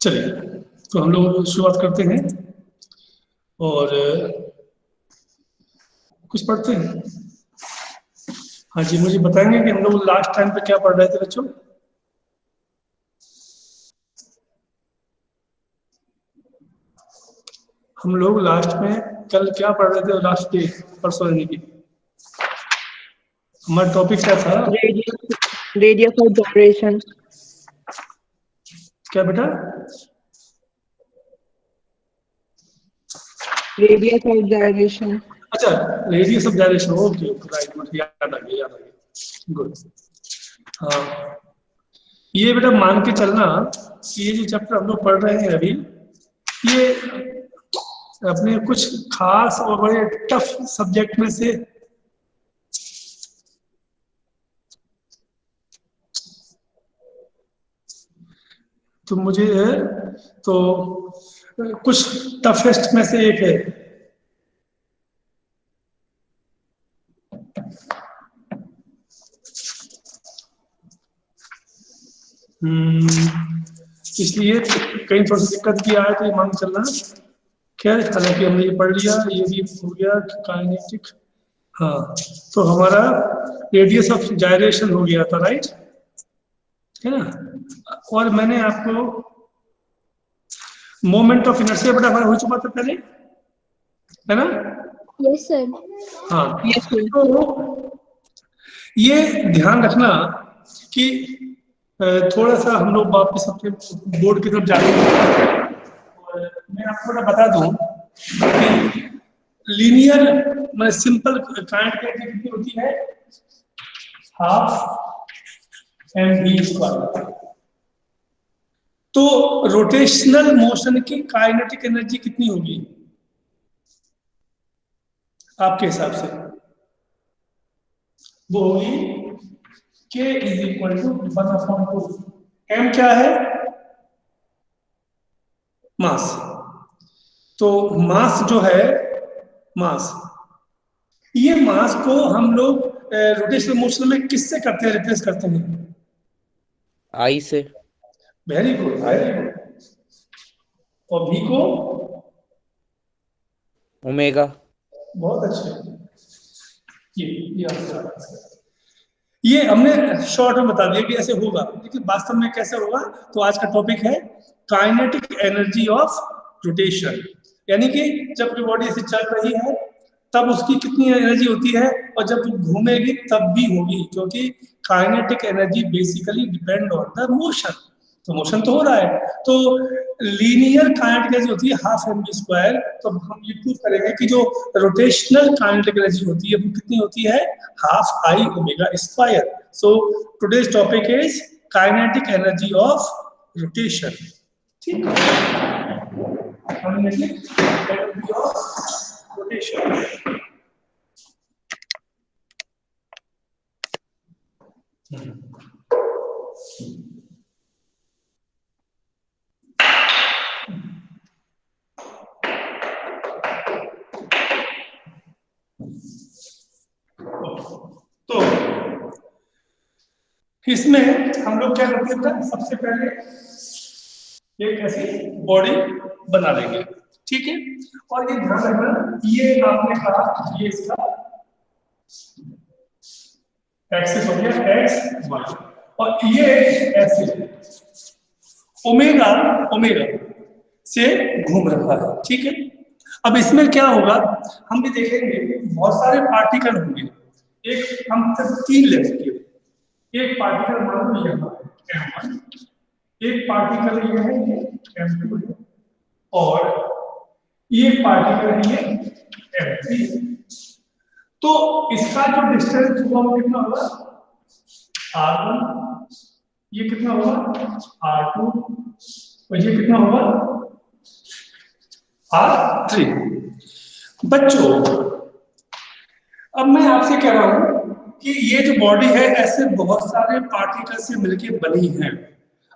चलिए, तो हम लोग शुरुआत करते हैं और कुछ पढ़ते हैं। हाँ जी, मुझे बताएंगे कि हम लोग लास्ट टाइम पे क्या पढ़ रहे थे बच्चों? हम लोग लास्ट में कल क्या पढ़ रहे थे? लास्ट डे परसों यानी कि हमारा टॉपिक क्या था? Radius of generation. क्या बेटा? Radius of generation. अच्छा, radius of direction. Okay, right, मुझे याद आ गया। गुड। हाँ, ये बेटा मान के चलना कि ये जो चैप्टर हम लोग पढ़ रहे हैं अभी, ये अपने कुछ खास और बड़े टफ सब्जेक्ट में से तो मुझे तो कुछ टफेस्ट में से एक है। इसलिए कहीं थोड़ी सी दिक्कत भी आए तो ये मान के चलना। खैर, हालांकि हमने ये पढ़ लिया, ये भी हो गया काइनेटिक। हाँ, तो हमारा रेडियस ऑफ जायरेशन हो गया था, राइट, है ना? और मैंने आपको मोमेंट ऑफ इनर्शिया बेटा हमारा हो चुका था पहले, है ना? Yes sir. हाँ, यस सर। तो ये ध्यान रखना कि थोड़ा सा हम लोग वापस अपने बोर्ड की तरफ जाते हैं। और मैं आपको बता दूं कि लीनियर मतलब सिंपल काइनेटिक एनर्जी कितनी होती है? Half mv²। तो रोटेशनल मोशन की काइनेटिक एनर्जी कितनी होगी आपके हिसाब से? वो होगी k = 1/2। m क्या है? मास। तो मास जो है, मास, ये मास को हम लोग रोटेशनल मोशन में किससे करते हैं, रिप्लेस करते हैं? आई से। Very good, very good. और v को? ओमेगा। बहुत अच्छे। ये आंसर है। ये हमने शॉर्ट में बता दिया कि ऐसे होगा, लेकिन वास्तव में कैसे होगा? तो आज का टॉपिक है काइनेटिक एनर्जी ऑफ रोटेशन। यानी कि जब कोई बॉडी ऐसे चल रही है तब उसकी कितनी एनर्जी होती है, और जब वो घूमेगी तब भी होगी, क्योंकि kinetic energy basically depend on the motion. तो मोशन तो हो रहा है, तो लीनियर काइनेटिक एनर्जी होती है हाफ mv²। तो हम ये प्रूव करेंगे कि जो रोटेशनल काइनेटिक एनर्जी होती है वो कितनी होती है? Half I ω²। So today's topic is kinetic energy of rotation. ठीक है, काइनेटिक एनर्जी ऑफ रोटेशन। तो इसमें हम लोग क्या करते हैं? सबसे पहले एक ऐसी बॉडी बना लेंगे, ठीक है? और ये ध्यान रखना, ये आपने कहा ये इसका एक्सिस हो गया एक्स वाई, और ये ऐसे ओमेगा ओमेगा से घूम रहा है, ठीक है? अब इसमें क्या होगा हम भी देखेंगे, बहुत सारे पार्टिकल होंगे। एक हम सिर्फ 3 ले सकते हैं। एक पार्टिकल मान लो यहाँ है m1, एक पार्टिकल ये है ये m2 है, और ये पार्टिकल है ये m3 है। तो इसका जो डिस्टेंस होगा वो कितना होगा? r1। ये कितना होगा? r2। और ये कितना होगा? r3। बच्चों, अब मैं आपसे कह रहा हूं कि ये जो बॉडी है ऐसे बहुत सारे पार्टिकल से मिलकर बनी है।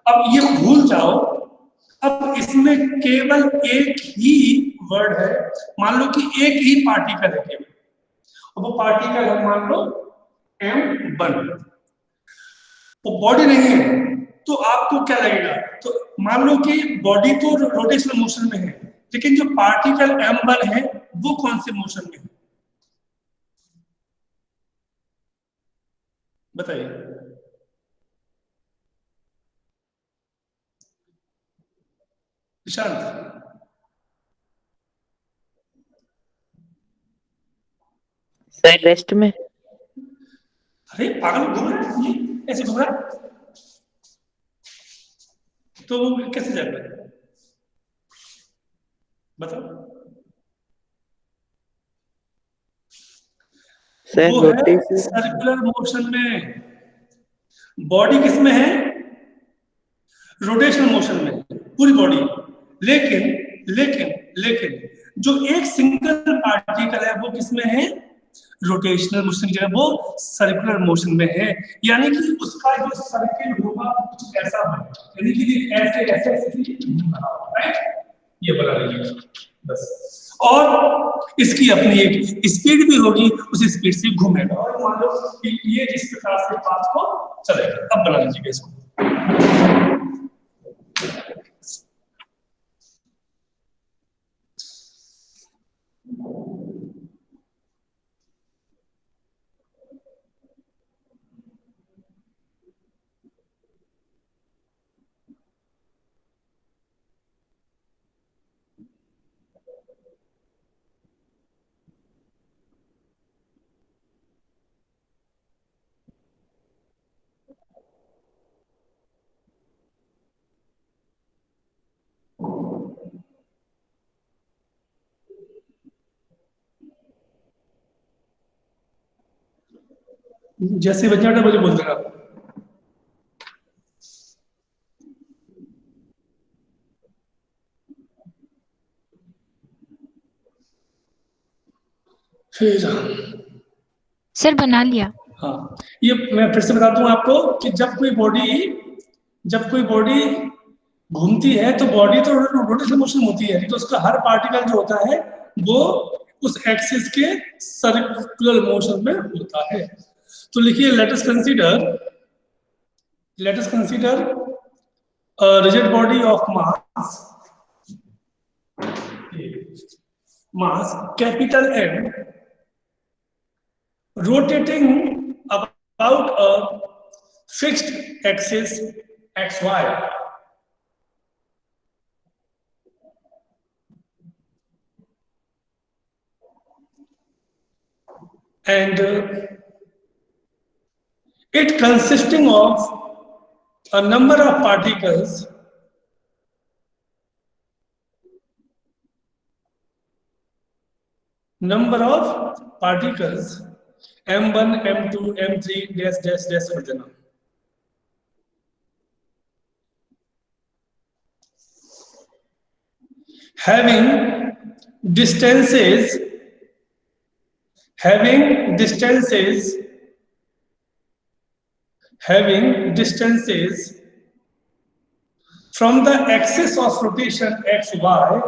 अब ये भूल जाओ, अब इसमें केवल एक ही वर्ड है, मान लो कि एक ही पार्टिकल है केवल, अब वो पार्टिकल है मान लो m1, वो बॉडी नहीं है, तो आपको क्या लगेगा, तो मान लो कि बॉडी तो रोटेशनल मोशन में है, लेकिन जो पार्टिकल m1 है वो कौन से मोशन में है, बताइए। शांत, सर रेस्ट में। अरे पागल घूम रहा है ये, ऐसे घूम रहा है तो वो कैसे जाएगा, बताओ। सर वो है रोटेशन। सर्कुलर मोशन में, बॉडी किस में है, रोटेशनल मोशन में पूरी बॉडी, लेकिन लेकिन लेकिन जो एक सिंगल पार्टिकल है वो किस में है, रोटेशनल मोशन जो है वो सर्कुलर मोशन में है, यानी कि उसका जो सर्किल होगा कुछ ऐसा होगा, यानी कि ऐसे ऐसे ऐसे राइट, ये बना लीजिए बस। और इसकी अपनी एक स्पीड भी होगी, उस स्पीड से घूमेगा, और मान लो कि ये जिस प्रकार से पाथ को चलेगा, अब बना लीजिएगा इसको। जैसे बच्चा मुझे बोल देगा। फिर सर बना लिया। हाँ, ये मैं फिर से बता दूं आपको कि जब कोई बॉडी घूमती है तो बॉडी तो रोटेशनल मोशन होती है, तो उसका हर पार्टिकल जो होता है वो उस एक्सिस के सर्कुलर मोशन में होता है। तो लिखिए, let us consider rigid body of mass capital M rotating about a fixed axis xy, and it consisting of a number of particles m1 m2 m3 dash dash dash कर देना। having distances from the axis of rotation xy,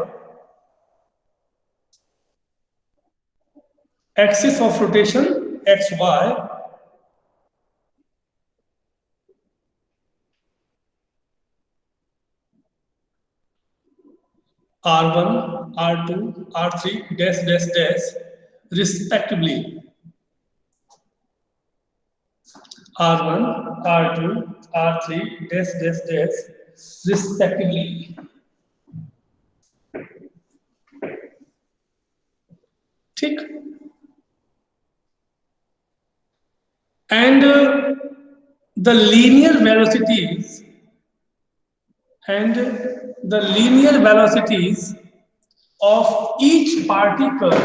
R1, R2, R3 dash dash dash respectively, R1, R2, R3 dash dash dash respectively, ठीक। and the linear velocities of each particles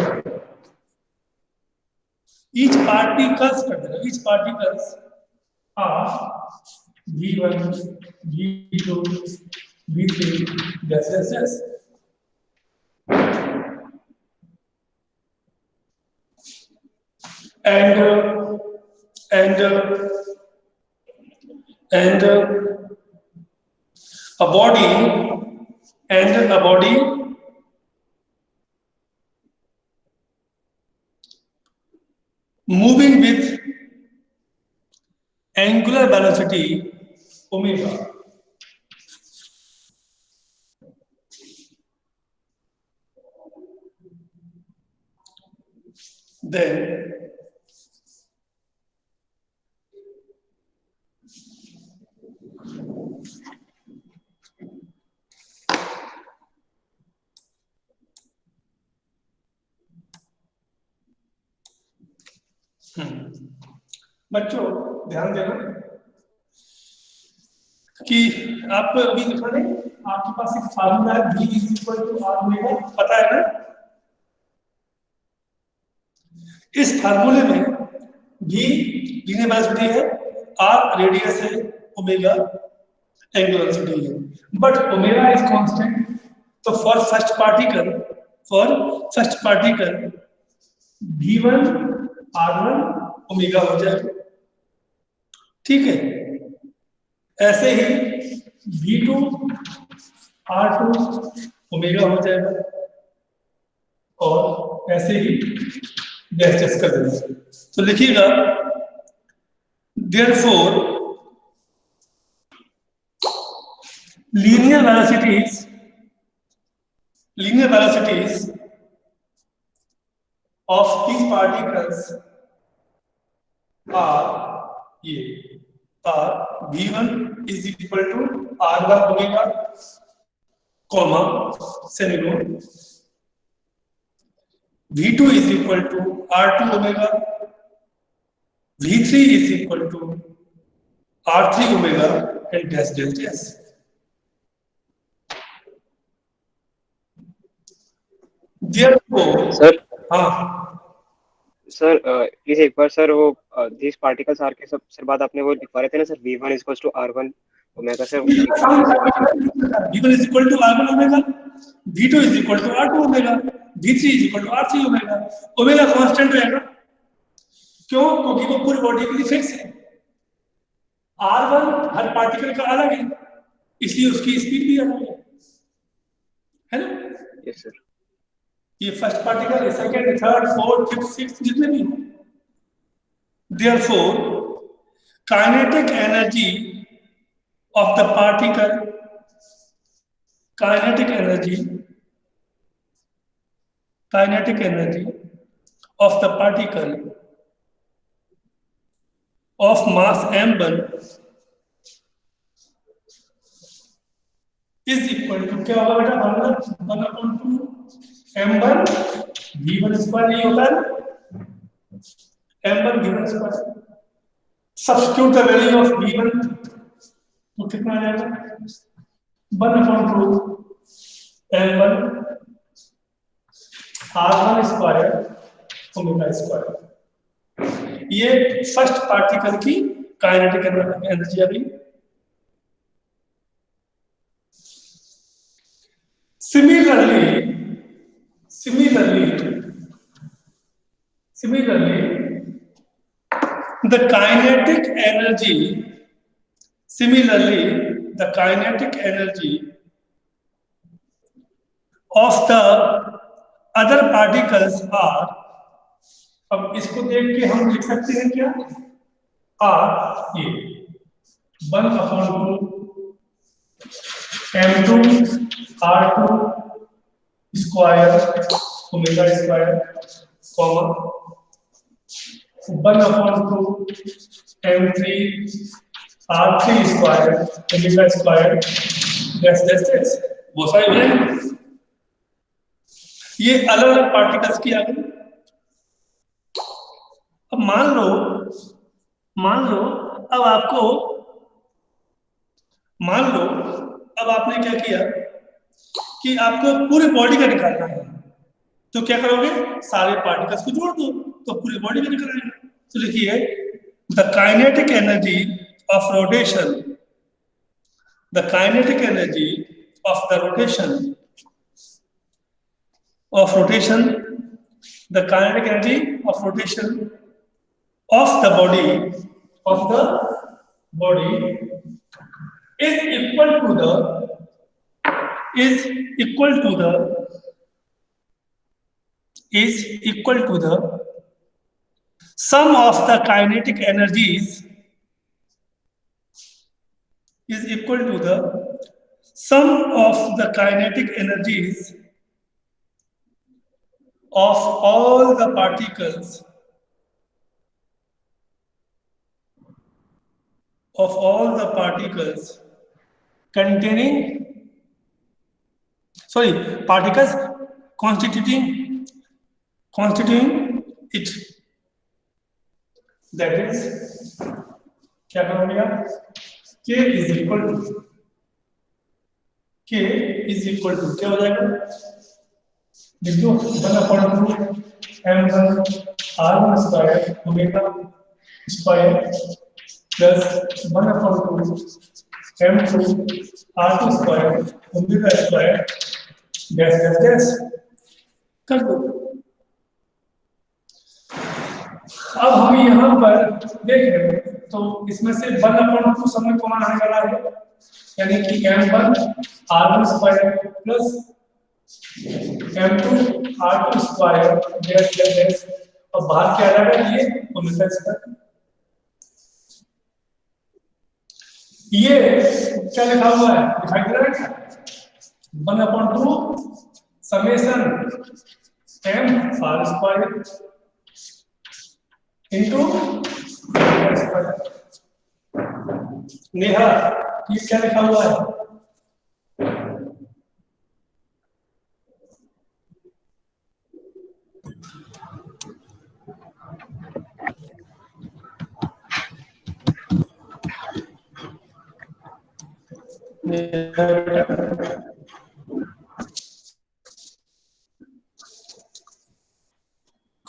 are v1, v2, v3 dash dash dash, and a body and a body moving with angular velocity omega. Then बच्चों ध्यान देना कि आप अभी लिखा नहीं, आपके पास एक फार्मूला है V is equal to R omega, पता है ना? इस फार्मूले में V लीनियर वेलोसिटी है, R रेडियस है, ओमेगा एंगुलर वेलोसिटी है, बट ओमेगा इज कांस्टेंट. तो for first particle V1 R1 omega हो जाएगा, ठीक है. ऐसे ही V2 R2 ओमेगा हो जाएगा, और ऐसे ही गैस कर देंगे. तो लिखिएगा therefore linear velocities of these particles are V1 is equal to R1 omega, comma, semicolon. V2 is equal to R2 omega. V3 is equal to R3 omega and dash dash dash. Therefore, sir हाँ sir please एक बार sir वो this particles are के सब sir बात आपने वो लिखवा रहे थे ना sir V1 is equal to R1 omega sir V1 is equal to R1 omega, V2 is equal to R2 omega, V3 is equal to R3 omega. Omega constant रहेगा, क्यों? क्योंकि वो पूरी बॉडी के लिए फिक्स है. R1 हर particle का अलग है, इसलिए उसकी स्पीड भी अलग है ना? Yes sir. ये first particle, second, third, fourth, fifth, sixth जितने भी हो. Therefore, kinetic energy of the particle, kinetic energy of the particle of mass m1 is equal to, क्या होगा बेटा? 1/2 m1 v1 स्क्वायर, ये होता है ना, m1 v1 square. Substitute the value of v1, तो कितना आ जाएगा? 1/2 m1 r1 square omega square. ये फर्स्ट पार्टिकल की काइनेटिक एनर्जी आ गई. Similarly, the kinetic energy of the other particles are, अब इसको देख के हम लिख सकते हैं क्या? ये 1/2 m2 r2 square omega square, comma 1/2 m3 r3 square omega square, दस वो सारे हैं. ये अलग अलग पार्टिकल्स की आ गई. अब मान लो अब आपने क्या किया कि आपको पूरी बॉडी का निकालना है, तो क्या करोगे? सारे पार्टिकल्स को जोड़ दो, तो पूरी बॉडी का निकल आएगा. तो लिखिए the kinetic energy of rotation, the kinetic energy of the rotation of the body is equal to the is equal to the sum of the kinetic energies is equal to the sum of the kinetic energies of all the particles containing particles constituting it. That is क्या करूंगा K is equal to क्या हो जाएगा लिख दो 1/2 m1 r1 square omega square plus 1/2 m2 r2 square omega square dash कर दो। अब हम यहाँ पर देख रहे हैं तो इसमें से 1/2 समय कौन आने वाला है, यानी कि m1 r1 square plus m2 r2 square dash और बाहर क्या आ जाएगा ये ओमेगा स्क्वायर। ये क्या लिखा हुआ है दिखाई दे रहा है क्या 1/2 summation m r square into Neha ये क्या लिखा हुआ है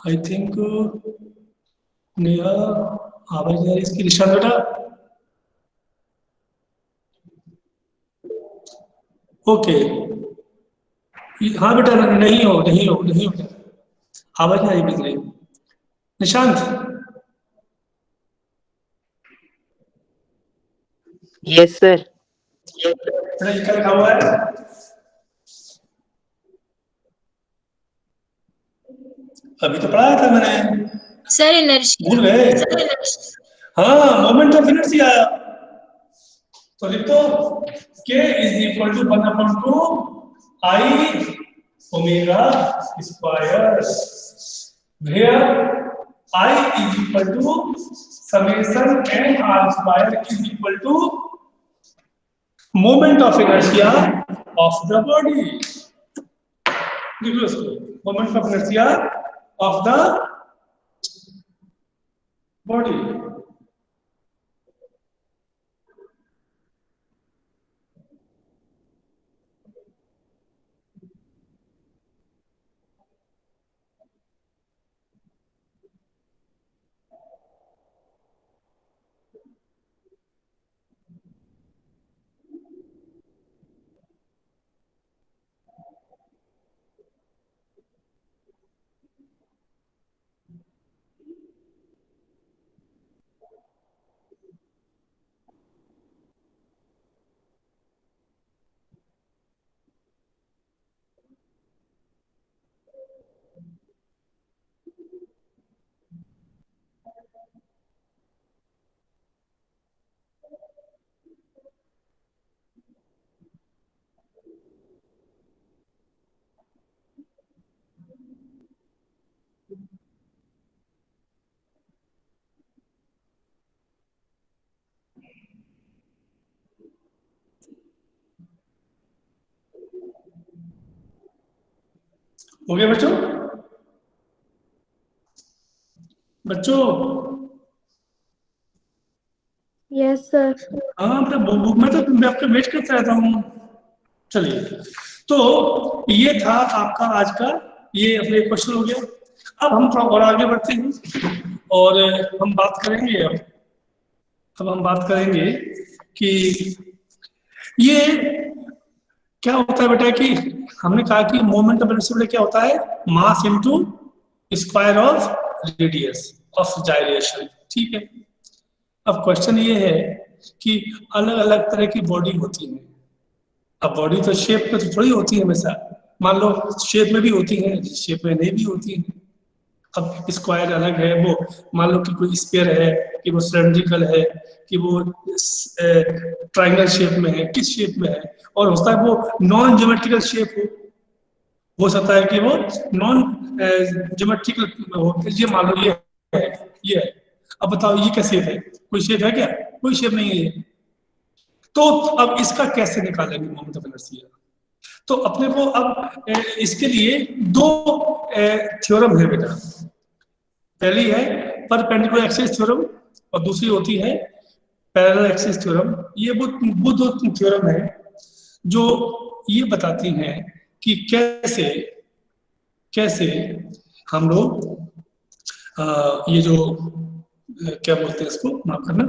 आई थिंक नेहा आवाज नहीं आ रही इसकी निशान बेटा। ओके हाँ बेटा नहीं हो आवाज नहीं आ रही बिक रही निशांत। Yes sir. क्या लिखा हुआ है अभी तो पढ़ाया था मैंने सर इनर्शिया भूल गए। हाँ मोमेंट ऑफ इनर्जी आया तो लिख दो K is equal to 1/2 I omega square where I is equal to summation m r square is equal to moment of inertia of the body। लिख लो इसको moment of inertia of the body। हो गया बच्चों yes sir. हाँ book में तो मैं आपका वेट करता रहता हूँ। चलिए तो ये था आपका आज का ये अपने क्वेश्चन हो गया। अब हम थोड़ा और आगे बढ़ते हैं और हम बात करेंगे अब हम बात करेंगे कि ये क्या होता है बेटा कि हमने कहा कि मोमेंट ऑफ इनर्शिया क्या होता है mass into square of radius of gyration. ठीक है अब क्वेश्चन ये है कि अलग अलग तरह की बॉडी होती है अब बॉडी तो शेप में तो थोड़ी होती है हमेशा, मान लो शेप में भी होती है, शेप में नहीं भी होती है। अब स्क्वायर अलग है, वो मान लो कि कोई स्फीयर है, कि वो सिलेंड्रिकल है, कि वो ट्रायंगल शेप में है, किस शेप में है, और होता है वो नॉन ज्योमेट्रिकल शेप हो सकता है कि वो नॉन ज्योमेट्रिकल हो। ये मान लो है, ये है। अब बताओ ये क्या शेप है? कोई शेप है क्या? कोई शेप नहीं है ये। तो अब इसका कैसे निकालेंगे मोमेंट ऑफ इनर्शिया? तो अपने को अब इसके लिए दो थ्योरम है बेटा। पहली है परपेंडिकुलर एक्सिस थ्योरम और दूसरी होती है पैरेलल एक्सिस थ्योरम। ये वो दो थ्योरम है जो ये बताती हैं कि कैसे कैसे हम लोग ये जो क्या बोलते हैं इसको, माफ करना,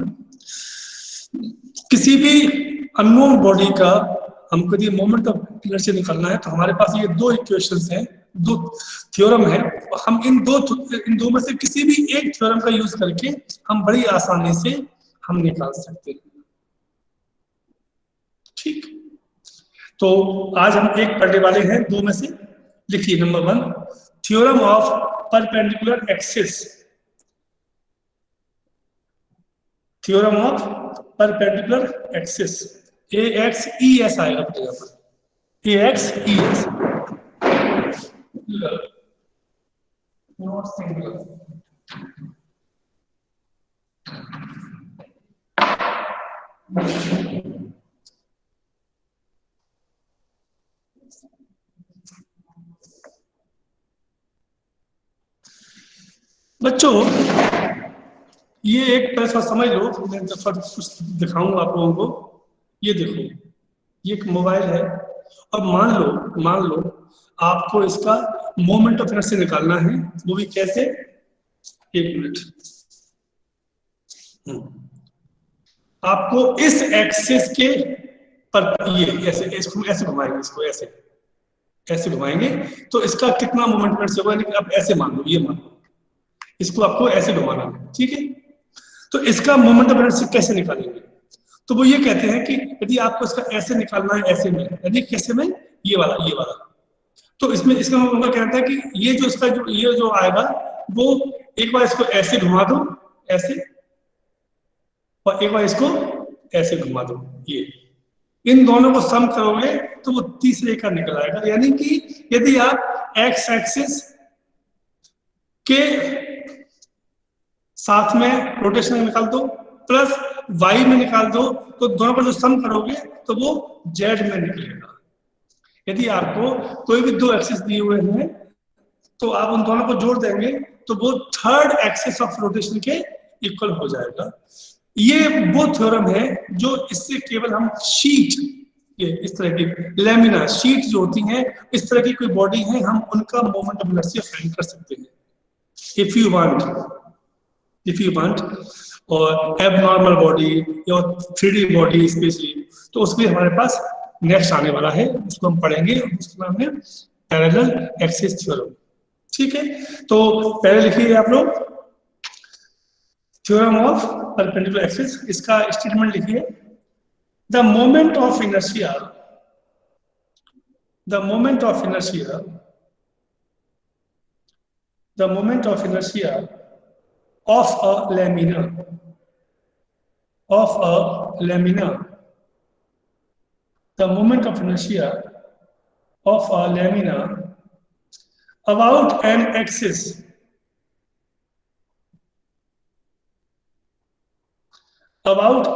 किसी भी अननोन बॉडी का हमको यदि मोमेंट ऑफ इनर्शिया निकालना है तो हमारे पास ये दो इक्वेशंस हैं, दो थ्योरम है। हम इन दो में से किसी भी एक थ्योरम का यूज करके हम बड़ी आसानी से हम निकाल सकते हैं। ठीक, तो आज हम एक पढ़ने वाले हैं दो में से। लिखिए number 1, theorem of perpendicular axis. Theorem of perpendicular axis, AXES आएगा अपने यहाँ पर, AXES। Not singular. बच्चों ये एक पैसा समझ लो, मैं कुछ दिखाऊंगा आप लोगों को। ये देखो, ये एक मोबाइल है और मान लो आपको इसका मोमेंट ऑफ इनर्शिया निकालना है, वो भी कैसे? एक मिनट। आपको इस एक्सिस के पर ये ऐसे ऐसे घुमाएंगे, इसको ऐसे ऐसे घुमाएंगे तो इसका कितना मोमेंट ऑफ इनर्शिया होगा। लेकिन आप ऐसे मान लो, ये मान लो, इसको आपको ऐसे घुमाना है, ठीक है? तो इसका मोमेंट ऑफ इनर्शिया कैसे निकालेंगे? तो वो ये कहते हैं कि यदि आपको इसका ऐसे निकालना है, ऐसे में, यदि कैसे में, ये वाला, तो इसमें इसका मतलब कहता है कि ये जो इसका जो ये जो आएगा वो एक बार इसको ऐसे घुमा दो, ऐसे, और एक बार इसको ऐसे घुमा दो, ये इन दोनों को सम करोगे तो वो तीसरे का निकल आएगा। यानी कि यदि आप एक्स एक्सिस के साथ में रोटेशन निकाल दो प्लस वाई में निकाल दो तो दोनों का जो सम करोगे तो वो जेड में निकलेगा। यदि आपको कोई भी दो एक्सिस दिए हुए हैं तो आप उन दोनों को जोड़ देंगे तो वो थर्ड एक्सिस ऑफ रोटेशन के इक्वल हो जाएगा। ये वो थ्योरम है जो इससे केवल हम शीट, ये इस तरह की लैमिना शीट जो होती हैं, इस तरह की कोई बॉडी है, हम उनका मोमेंट ऑफ इनर्शिया फाइंड कर सकते हैं इफ यू वांट। और एबनॉर्मल बॉडी या 3D बॉडी स्पेशली, तो उसके लिए हमारे पास नेक्स्ट आने वाला है, उसको हम पढ़ेंगे, उसका नाम है पैरेलल एक्सिस थ्योरम। ठीक है, तो पहले लिखिए आप लोग थ्योरम ऑफ परपेंडिकुलर एक्सिस, इसका स्टेटमेंट लिखिए। The moment of inertia, the moment of inertia, the moment of inertia of a lamina, of a lamina, the moment of inertia of a lamina about an axis, about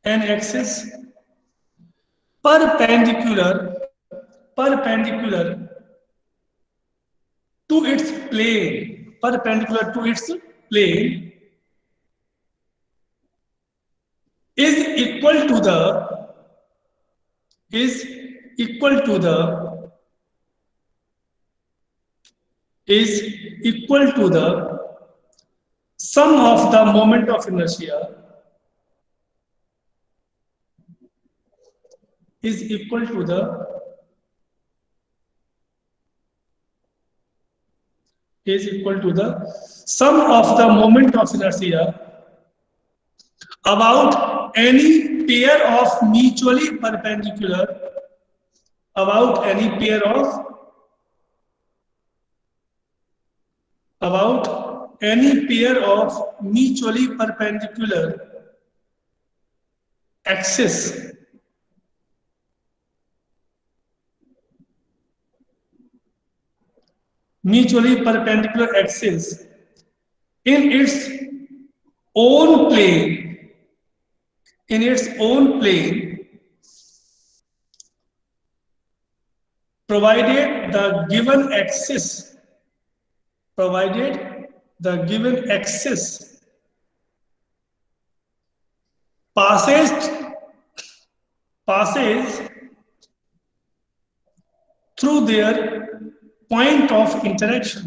an axis perpendicular to its plane, perpendicular to its plane, is equal to the is equal to the sum of the moment of inertia, is equal to the is equal to the sum of the moment of inertia about any pair of mutually perpendicular about any pair of mutually perpendicular axis in its own plane provided the given axis passes through their point of interaction.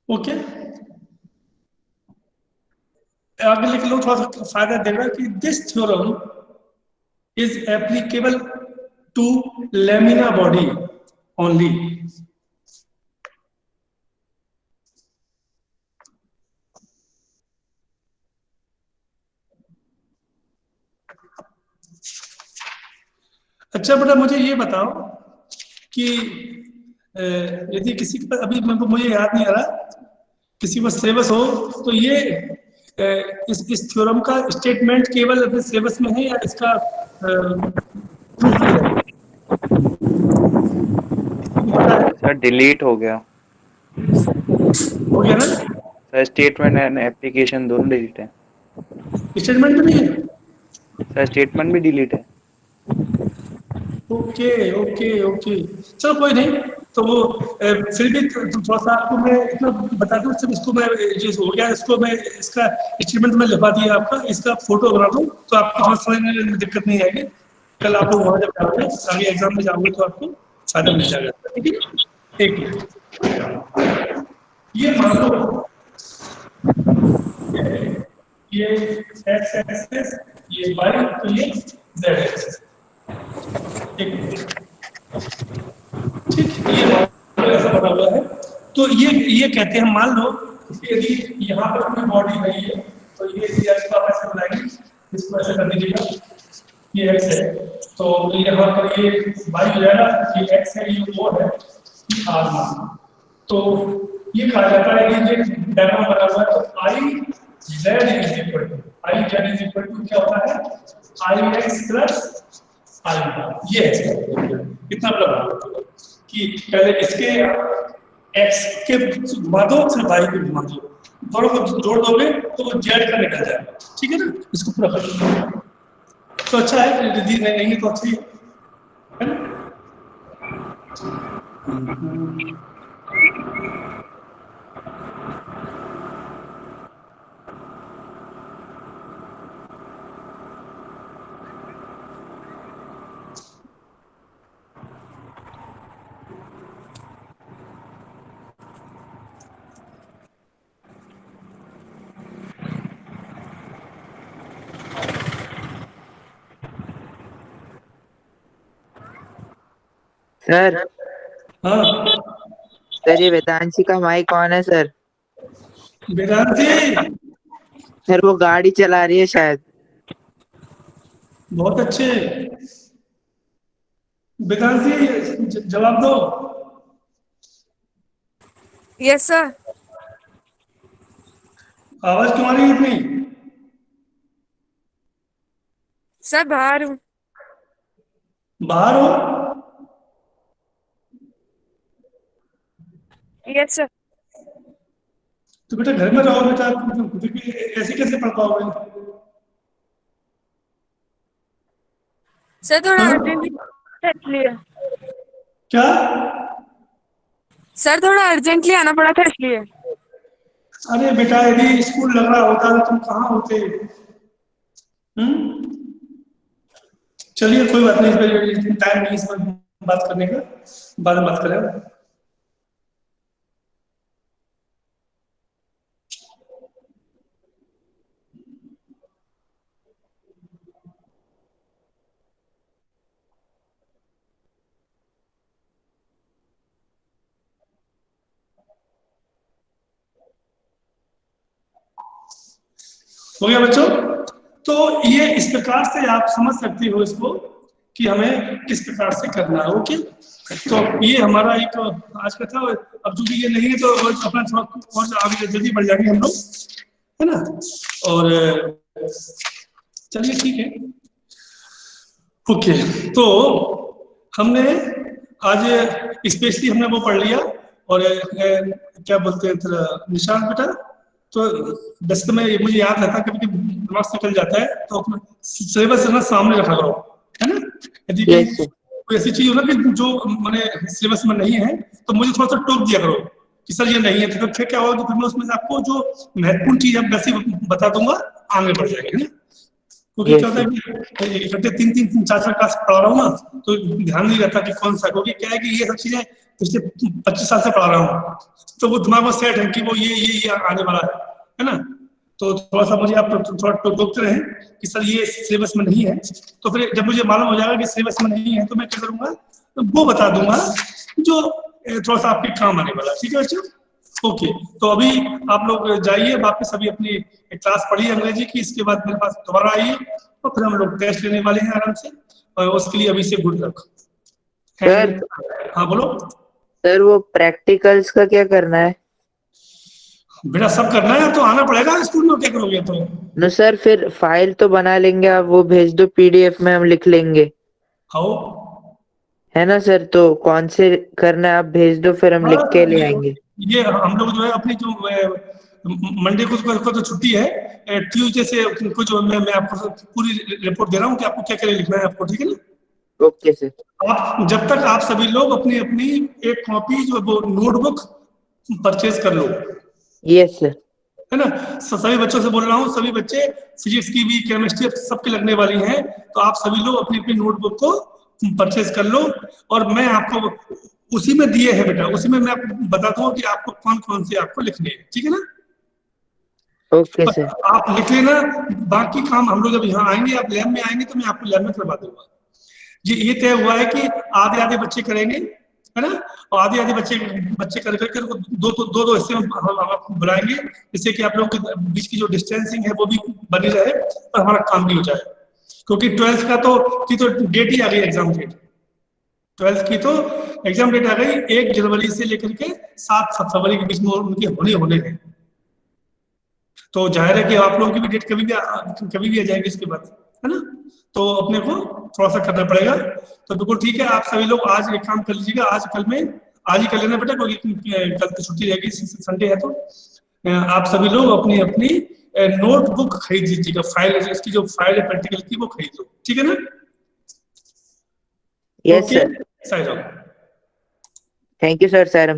Okay, आगे लिख लो, थोड़ा सा फायदा देगा कि this theorem is applicable to lamina body only. अच्छा बेटा, मुझे ये बताओ कि यदि किसी के पास, अभी मुझे याद नहीं आ रहा, किसी को सिलेबस हो तो ये इस थ्योरम का स्टेटमेंट केवल अपने सिलेबस में है या इसका प्रूफ भी है? सर डिलीट हो गया ना सर. स्टेटमेंट एंड एप्लीकेशन दोनों डिलीट है स्टेटमेंट में नहीं है. सर. स्टेटमेंट भी डिलीट है. ओके ओके ओके, चलो कोई नहीं. तो वो फिर भी थोड़ा सा आपको मैं इतना बता दूं, सिर्फ इसको मैं जो हो गया इसको मैं इसका स्टेटमेंट में लिखवा दिया आपका, इसका फोटो बना दूं तो आपको थोड़ा समझने में दिक्कत नहीं आएगी. कल आप लोग वहाँ जब जाओगे, आगे एग्जाम में जाओगे तो आपको फायदा मिल जाएगा. ठीक है, एक ये मान लो ये एक्स एक्सिस, ये वाई, तो ये जेड एक्सिस. ठीक, ये ऐसा बना हुआ है. तो ये कहते हैं, मान लो यदि यहाँ पर कोई बॉडी है ये, तो ये एक्स को आप ऐसे बनाएंगे, इसको ऐसे कर दीजिएगा, ये एक्स है, तो यहाँ पर ये वाई हो जाएगा, ये एक्स है, ये ओ है, ये आर है. तो ये कहा जाता है कि ये डायग्राम बना हुआ है, तो I Z is equal to क्या होता है, आई एक्स प्लस आई. ये कितना बड़ा कि पहले इसके x के घुमा दो, फिर y के घुमा दो, दोनों को जोड़ दोगे तो वो z का निकल जाएगा. ठीक है ना, इसको पूरा कर दो तो अच्छा है. यदि नहीं तो अच्छी है ना. सर. हाँ सर, ये वेदांशी का माई कौन है सर? वेदांती, सर वो गाड़ी चला रही है शायद. बहुत अच्छे. वेदांती जवाब दो. Yes sir. आवाज क्यों आ रही है इतनी? सर बाहर हूँ. बाहर हो? Yes sir. तो बेटा घर में रहो बेटा, खुद भी ऐसे कैसे पढ़ पाओगे? सर थोड़ा अर्जेंटली था इसलिए. क्या? सर थोड़ा अर्जेंटली आना पड़ा था इसलिए. अरे बेटा यदि स्कूल लग रहा होता तो तुम कहाँ होते? चलिए कोई बात नहीं, इस पर टाइम नहीं इस पर बात करने का, बाद में बात करें। हो गया बच्चों? तो ये इस प्रकार से आप समझ सकते हो इसको कि हमें किस प्रकार से करना है। ओके, तो ये हमारा एक आज का था। अब चूंकि ये नहीं है तो अपना थोड़ा और आगे जल्दी बढ़ जाएंगे हम लोग, है ना? और चलिए ठीक है। ओके, तो हमने आज स्पेशली हमने वो पढ़ लिया। और क्या बोलते हैं निशांत बेटा, तो वैसे तो मैं मुझे याद रहता है, कभी कभी दिमाग से निकल जाता है, तो अपना सिलेबस ना सामने रखा करो, है ना? यदि कोई ऐसी चीज हो ना कि जो मैंने सिलेबस में नहीं है तो मुझे थोड़ा सा टोक दिया करो कि सर ये नहीं है, तो फिर क्या होगा कि फिर मैं उसमें से आपको जो महत्वपूर्ण चीज है वैसे बता दूंगा, आगे बढ़ जाएंगे, है ना? क्योंकि क्या होता है कि इकट्ठे 3-4 क्लास पढ़ा रहा हूँ ना, तो ध्यान नहीं रहता कि कौन सा, क्योंकि क्या है कि ये सब चीजें पिछले 25 साल से पढ़ा रहा हूँ, तो वो दिमाग में सेट है कि वो ये आने वाला है ना? तो थोड़ा सा मुझे आप थोड़ा टोकते रहे कि सर ये सिलेबस में नहीं है, तो फिर जब मुझे मालूम हो जाएगा कि सिलेबस में नहीं है तो मैं क्या करूंगा, तो वो बता दूंगा जो थोड़ा सा आपके काम आने वाला। ठीक है बच्चों? ओके, तो अभी आप लोग जाइए वापस, अभी अपनी क्लास पढ़िए अंग्रेजी की, इसके बाद मेरे पास दोबारा आइए और फिर हम लोग टेस्ट लेने वाले हैं आराम से, और उसके लिए अभी से गुड लक। सर, हाँ बोलो सर वो प्रैक्टिकल्स का क्या करना है? बेटा, सब करना है तो आना पड़ेगा स्कूल में, क्या करोगे तो? नो सर, फिर फाइल तो बना लेंगे, आप वो भेज दो, पीडीएफ में हम लिख लेंगे, आओ। है ना सर? तो कौन से करना है आप भेज दो, फिर हम लिख के ले आएंगे। ये हम लोग जो है अपनी जो मंडे को तो छुट्टी है, ट्यूसडे से कुछ जो मैं आपको पूरी रिपोर्ट दे रहा हूँ कि आपको क्या क्या लिखना है आपको, ठीक है ना? Okay sir. आप जब तक आप सभी लोग अपनी अपनी एक कॉपी जो वो नोटबुक परचेज कर लो, यस सर। है ना? सभी बच्चों से बोल रहा हूँ, सभी बच्चे फिजिक्स की भी, केमिस्ट्री सबके लगने वाली हैं, तो आप सभी लोग अपनी अपनी नोटबुक को परचेज कर लो। और मैं आपको उसी में दिए हैं बेटा, उसी में मैं आपको बता दूंगा कि आपको कौन कौन से आपको लिखने हैं, ठीक है ना? Okay sir. आप लिख लेना, बाकी काम हम लोग जब यहाँ आएंगे, आप लैब में आएंगे तो मैं आपको लैब में करवा दूंगा। ये तय हुआ है कि आधे आधे बच्चे करेंगे, है ना? और आधे आधे बच्चे कर करके दो हिस्से में हम बुलाएंगे, जिससे कि आप लोगों के बीच की जो डिस्टेंसिंग है वो भी बनी रहे और हमारा काम भी हो जाए। क्योंकि 12th का तो डेट ही आ गई, एग्जाम डेट 12th की तो एग्जाम डेट आ गई 1 जनवरी से लेकर के 7 फरवरी के बीच में उनके होने हैं। तो जाहिर है कि आप लोगों की भी डेट कभी भी आ जाएगी इसके बाद, है ना? तो अपने को थोड़ा सा करना पड़ेगा। तो बिल्कुल ठीक है, आप सभी लोग आज एक काम कर लीजिएगा, आज ही कर लेना बेटा, क्योंकि कल तो छुट्टी रहेगी, संडे है। तो आप सभी लोग अपनी अपनी नोटबुक खरीद लीजिएगा, फाइल, इसकी जो फाइल है प्रैक्टिकल की वो खरीद लो, ठीक है ना? Yes sir. Side thank you sir, sir.